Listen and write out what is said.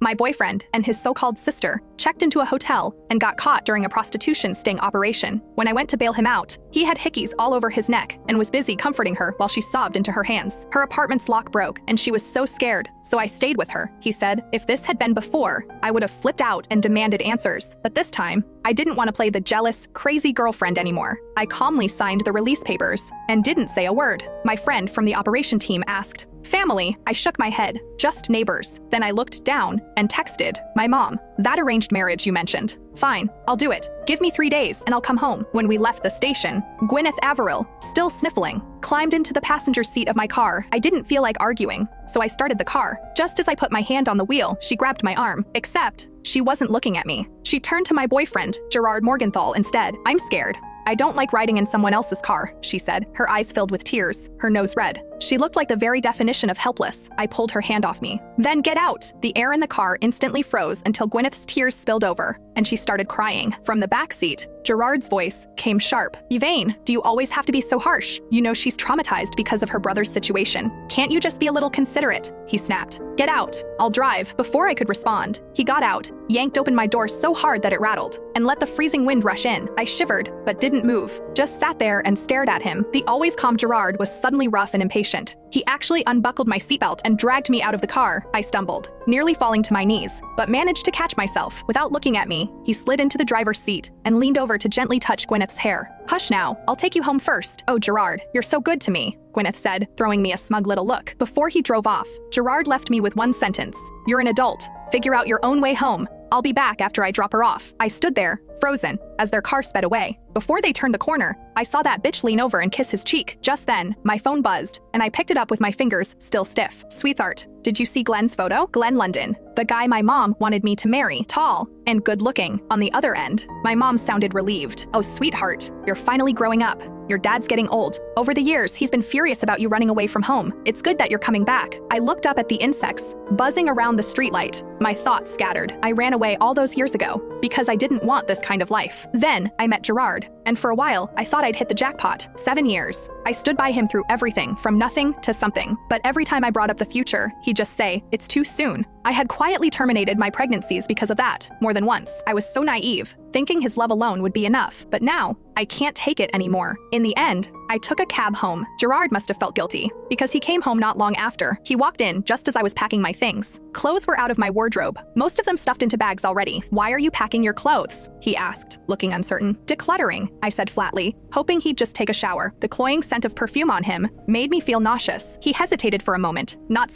My boyfriend and his so-called sister checked into a hotel and got caught during a prostitution sting operation. When I went to bail him out, he had hickeys all over his neck and was busy comforting her while she sobbed into her hands. Her apartment's lock broke and she was so scared, so I stayed with her. He said, if this had been before, I would have flipped out and demanded answers. But this time, I didn't want to play the jealous, crazy girlfriend anymore. I calmly signed the release papers and didn't say a word. My friend from the operation team asked, "Family?" I shook my head. "Just neighbors." Then I looked down and texted, "My mom, that arranged marriage you mentioned. Fine, I'll do it. Give me 3 days and I'll come home." When we left the station, Gwyneth Averill, still sniffling, climbed into the passenger seat of my car. I didn't feel like arguing, so I started the car. Just as I put my hand on the wheel, she grabbed my arm, except she wasn't looking at me. She turned to my boyfriend, Gerard Morgenthau, instead. "I'm scared. I don't like riding in someone else's car," she said, her eyes filled with tears, her nose red. She looked like the very definition of helpless. I pulled her hand off me. "Then get out!" The air in the car instantly froze until Gwyneth's tears spilled over, and she started crying. From the back seat, Gerard's voice came sharp. "Yvain, do you always have to be so harsh? You know she's traumatized because of her brother's situation. Can't you just be a little considerate?" He snapped. "Get out. I'll drive." Before I could respond, he got out, yanked open my door so hard that it rattled, and let the freezing wind rush in. I shivered, but didn't move. Just sat there and stared at him. The always calm Gerard was suddenly rough and impatient. He actually unbuckled my seatbelt and dragged me out of the car. I stumbled, nearly falling to my knees, but managed to catch myself. Without looking at me, he slid into the driver's seat and leaned over to gently touch Gwyneth's hair. "Hush now, I'll take you home first." "Oh, Gerard, you're so good to me," Gwyneth said, throwing me a smug little look. Before he drove off, Gerard left me with one sentence. "You're an adult. Figure out your own way home. I'll be back after I drop her off." I stood there, frozen, as their car sped away. Before they turned the corner, I saw that bitch lean over and kiss his cheek. Just then, my phone buzzed, and I picked it up with my fingers still stiff. "Sweetheart, did you see Glenn's photo?" Glenn London, the guy my mom wanted me to marry, tall and good-looking. On the other end, my mom sounded relieved. "Oh, sweetheart, you're finally growing up. Your dad's getting old. Over the years, he's been furious about you running away from home. It's good that you're coming back." I looked up at the insects buzzing around the streetlight. My thoughts scattered. I ran away all those years ago because I didn't want this kind of life. Then I met Gerard, and for a while, I thought I'd hit the jackpot. 7 years. I stood by him through everything, from nothing to something. But every time I brought up the future, he'd just say, "It's too soon." I had quietly terminated my pregnancies because of that, more than once. I was so naive, thinking his love alone would be enough. But now, I can't take it anymore. In the end, I took a cab home. Gerard must have felt guilty, because he came home not long after. He walked in just as I was packing my things. Clothes were out of my wardrobe, most of them stuffed into bags already. "Why are you packing your clothes?" he asked, looking uncertain. "Decluttering," I said flatly, hoping he'd just take a shower. The cloying scent of perfume on him made me feel nauseous. He hesitated for a moment, not